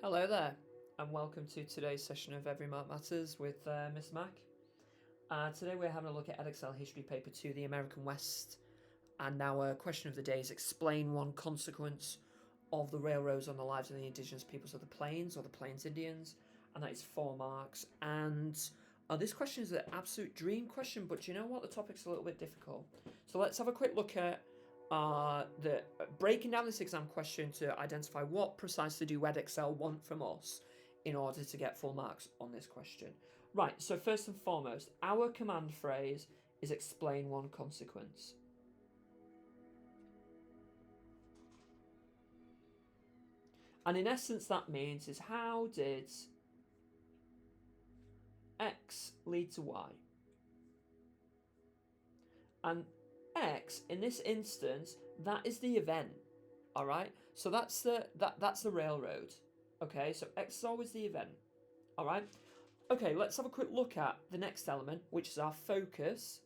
Hello there, and welcome to today's session of Every Mark Matters with Miss Mac. Today we're having a look at Edexcel History Paper 2, the American West, and our question of the day is explain one consequence of the railroads on the lives of the indigenous peoples of the Plains, or the Plains Indians, and that is 4 marks. And this question is an absolute dream question, but you know what? The topic's a little bit difficult. So let's have a quick look at breaking down this exam question to identify what precisely do Edexcel want from us in order to get full marks on this question. Right, so first and foremost, our command phrase is explain one consequence. And in essence that means is how did X lead to Y? And X, in this instance, that is the event, all right? So that's the railroad, okay? So X is always the event, all right? Okay, let's have a quick look at the next element, which is our focus.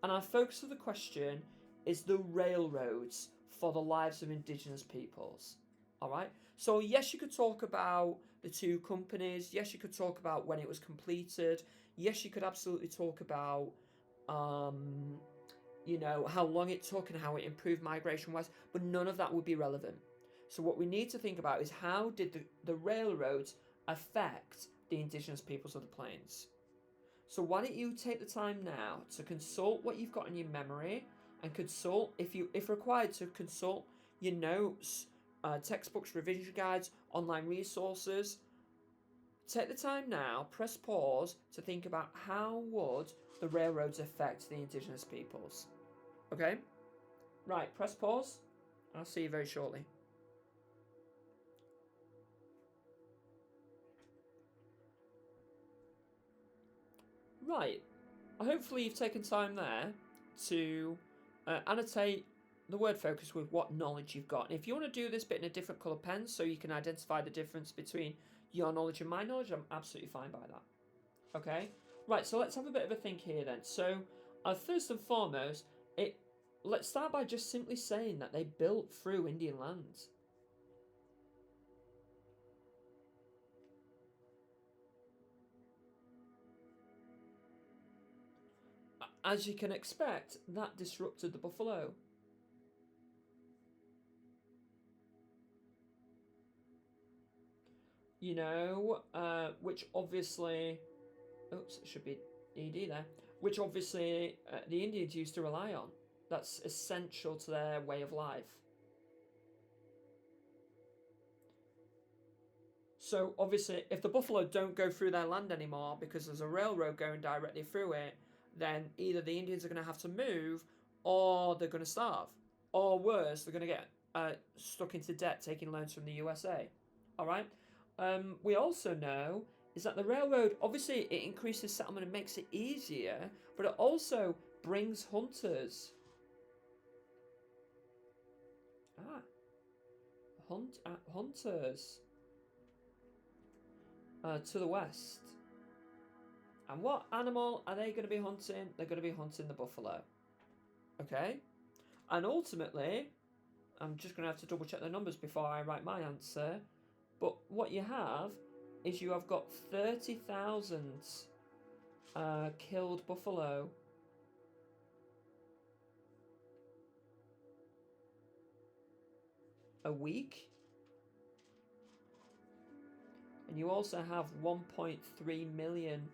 And our focus of the question is the railroads for the lives of indigenous peoples, all right? So yes, you could talk about the 2 companies. Yes, you could talk about when it was completed. Yes, you could absolutely talk about you know, how long it took and how it improved migration west, but none of that would be relevant. So what we need to think about is how did the railroads affect the indigenous peoples of the plains? So why don't you take the time now to consult what you've got in your memory, and consult, if required, to consult your notes, textbooks, revision guides, online resources. Take the time now, press pause to think about how would the railroads affect the indigenous peoples. Okay? Right, press pause, and I'll see you very shortly. Right, hopefully you've taken time there to annotate the word focus with what knowledge you've got. And if you want to do this bit in a different colour pen so you can identify the difference between your knowledge and my knowledge, I'm absolutely fine by that. Okay? Right, so let's have a bit of a think here then. So, first and foremost, let's start by just simply saying that they built through Indian lands. As you can expect, that disrupted the buffalo. You know, which obviously, oops, it should be ED there, which obviously the Indians used to rely on. That's essential to their way of life. So obviously, if the buffalo don't go through their land anymore because there's a railroad going directly through it, then either the Indians are going to have to move, or they're going to starve, or worse, they're going to get stuck into debt taking loans from the USA. All right. We also know is that the railroad, obviously, it increases settlement and makes it easier, but it also brings hunters. Hunters to the west. And what animal are they going to be hunting? They're going to be hunting the buffalo. Okay? And ultimately, I'm just going to have to double check the numbers before I write my answer, but what you have is you have got 30,000 killed buffalo. A week. And you also have 1.3 million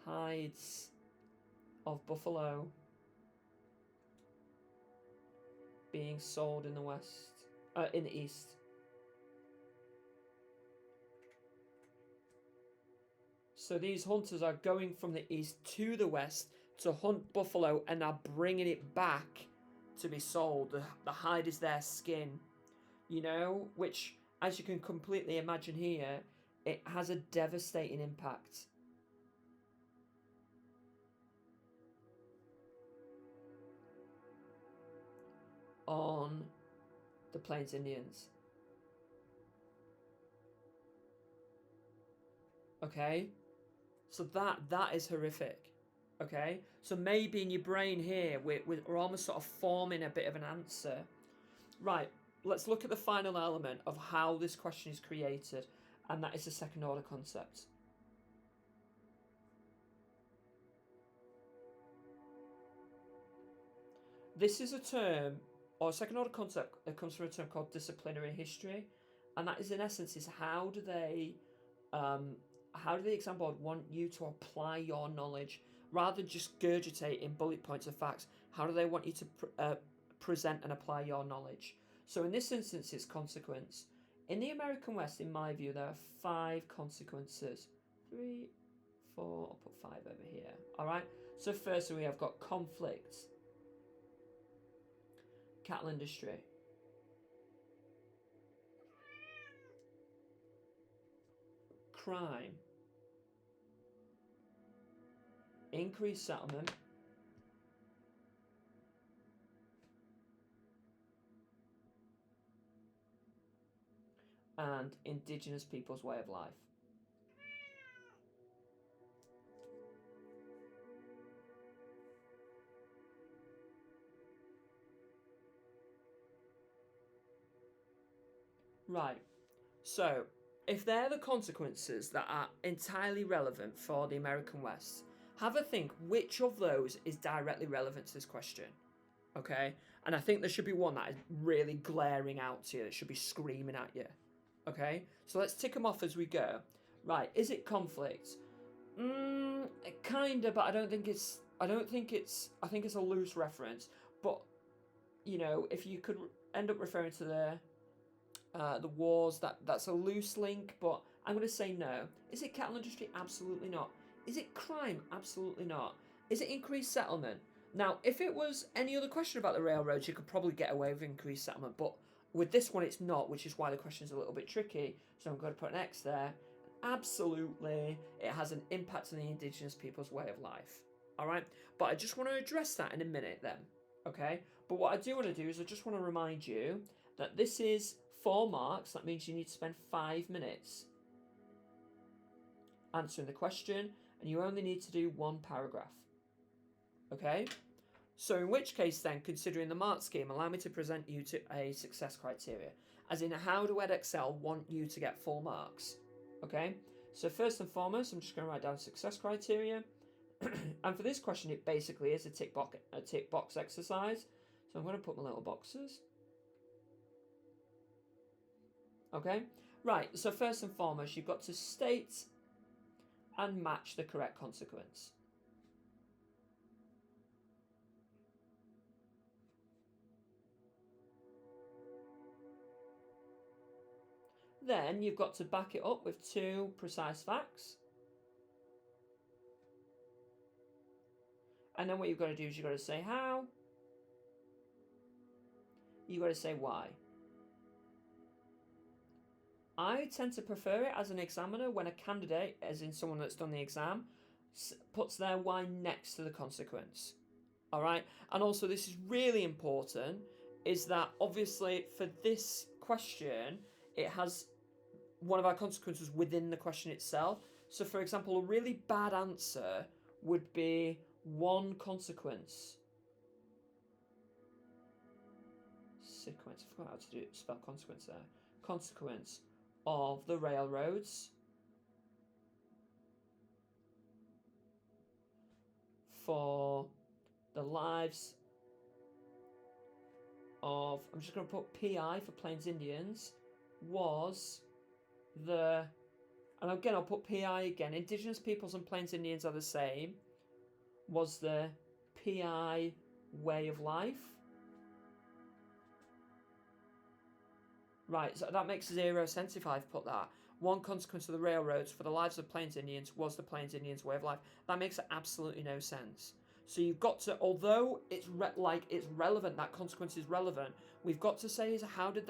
hides of buffalo being sold in the west, in the east. So these hunters are going from the east to the west to hunt buffalo and are bringing it back to be sold. The hide is their skin, you know, which, as you can completely imagine here, it has a devastating impact. On the Plains Indians. Okay? So that is horrific. Okay? So maybe in your brain here, we're almost sort of forming a bit of an answer. Right, let's look at the final element of how this question is created, and that is a second order concept. This is a term, or a second order concept, that comes from a term called disciplinary history, and that is in essence is how do the exam board want you to apply your knowledge rather than just gurgitate in bullet points of facts? How do they want you to present and apply your knowledge? So in this instance, it's consequence. In the American West, in my view, there are 5 consequences. 3, 4, I'll put 5 over here. All right. So firstly, we have got conflict, cattle industry, crime, increased settlement, and Indigenous people's way of life. Right, so if they're the consequences that are entirely relevant for the American West, have a think which of those is directly relevant to this question, okay? And I think there should be one that is really glaring out to you, that should be screaming at you, okay? So let's tick them off as we go. Right, is it conflict? Kinda, but I think it's I think it's a loose reference. But, you know, if you could end up referring to the wars, that's a loose link, but I'm going to say no. Is it cattle industry? Absolutely not. Is it crime? Absolutely not. Is it increased settlement? Now, if it was any other question about the railroads, you could probably get away with increased settlement, but with this one it's not, which is why the question is a little bit tricky, so I'm going to put an X there. Absolutely, it has an impact on the Indigenous people's way of life. Alright, but I just want to address that in a minute then, okay? But what I do want to do is I just want to remind you that this is 4 marks. That means you need to spend 5 minutes answering the question, and you only need to do 1 paragraph. Okay? So in which case then, considering the mark scheme, allow me to present you to a success criteria. As in, how do Edexcel want you to get full marks? Okay? So first and foremost, I'm just going to write down success criteria. And for this question, it basically is a tick box exercise. So I'm going to put my little boxes. Okay? Right, so first and foremost, you've got to state and match the correct consequence. Then you've got to back it up with 2 precise facts. And then what you've got to do is you've got to say how. You've got to say why. I tend to prefer it as an examiner when a candidate, as in someone that's done the exam, puts their why next to the consequence. All right? And also, this is really important, is that obviously for this question, it has one of our consequences within the question itself. So, for example, a really bad answer would be 1 consequence. Sequence. I forgot how to spell consequence there. Consequence of the railroads for the lives of, I'm just going to put PI for Plains Indians, was the, and again I'll put PI again, Indigenous peoples and Plains Indians are the same, was the PI way of life. Right, so that makes 0 sense if I've put that. 1 consequence of the railroads for the lives of Plains Indians was the Plains Indians' way of life. That makes absolutely no sense. So you've got to, although it's relevant, that consequence is relevant, we've got to say is how did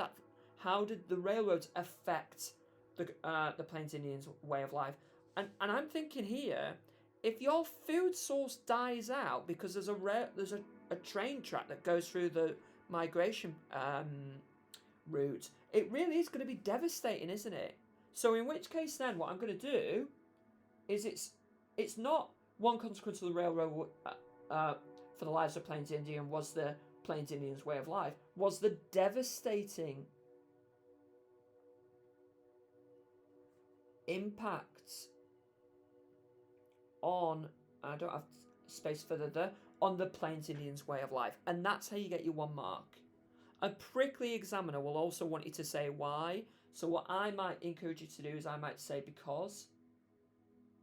the railroads affect the Plains Indians' way of life? And I'm thinking here, if your food source dies out because there's a train track that goes through the migration route, it really is going to be devastating, isn't it? So in which case then what I'm going to do is it's not 1 consequence of the railroad for the lives of Plains Indian was the Plains Indians' way of life was the devastating impact on, I don't have space for the, on the Plains Indians' way of life. And that's how you get your 1 mark. A prickly examiner will also want you to say why. So what I might encourage you to do is I might say because,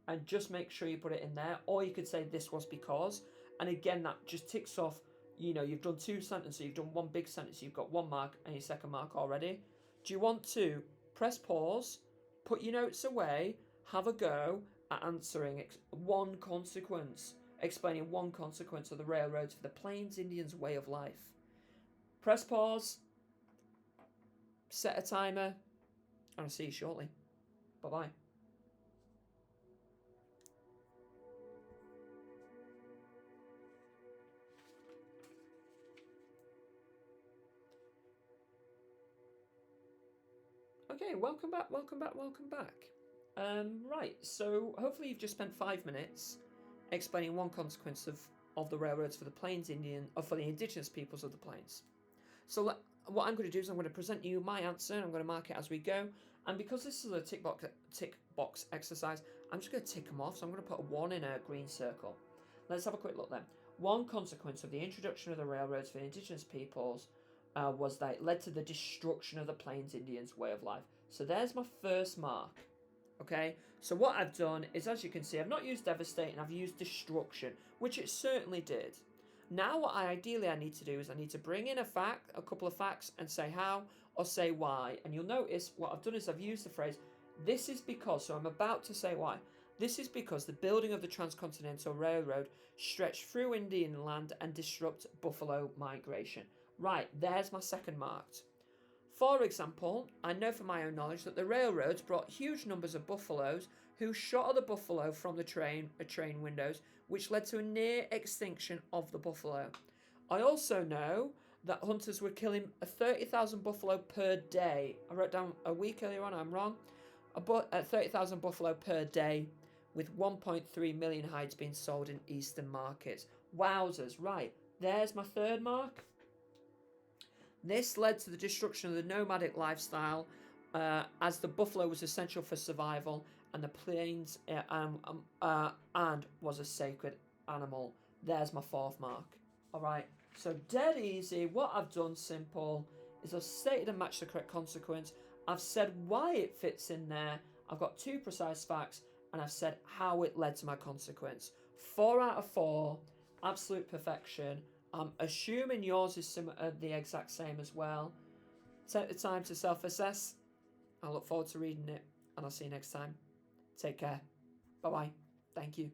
and just make sure you put it in there. Or you could say this was because. And again, that just ticks off, you know, you've done 2 sentences, you've done 1 big sentence, you've got 1 mark and your 2nd mark already. Do you want to press pause, put your notes away, have a go at answering one consequence, explaining 1 consequence of the railroads for the Plains Indians' way of life? Press pause, set a timer, and I'll see you shortly. Bye-bye. Okay, welcome back. Right, so hopefully you've just spent 5 minutes explaining 1 consequence of the railroads for the Plains Indian, or for the Indigenous peoples of the Plains. So what I'm going to do is I'm going to present you my answer, and I'm going to mark it as we go. And because this is a tick box exercise, I'm just going to tick them off. So I'm going to put a 1 in a green circle. Let's have a quick look then. 1 consequence of the introduction of the railroads for the Indigenous peoples was that it led to the destruction of the Plains Indians' way of life. So there's my 1st mark. Okay, so what I've done is, as you can see, I've not used devastating, I've used destruction, which it certainly did. Now what I need to do is I need to bring in a couple of facts, and say how or say why. And you'll notice what I've done is I've used the phrase, this is because, so I'm about to say why. This is because the building of the Transcontinental Railroad stretched through Indian land and disrupt buffalo migration. Right, there's my 2nd mark. For example, I know from my own knowledge that the railroads brought huge numbers of buffaloes who shot at the buffalo from the train windows, which led to a near extinction of the buffalo. I also know that hunters were killing 30,000 buffalo per day. I wrote down a week earlier on, I'm wrong. 30,000 buffalo per day, with 1.3 million hides being sold in eastern markets. Wowzers, right, there's my 3rd mark. This led to the destruction of the nomadic lifestyle, as the buffalo was essential for survival, and the plains and was a sacred animal. There's my 4th mark. All right, so dead easy. What I've done, simple, is I've stated and matched the correct consequence. I've said why it fits in there. I've got 2 precise facts, and I've said how it led to my consequence. 4 out of 4, absolute perfection. I'm assuming yours is the exact same as well. Take the time to self-assess. I look forward to reading it, and I'll see you next time. Take care. Bye-bye. Thank you.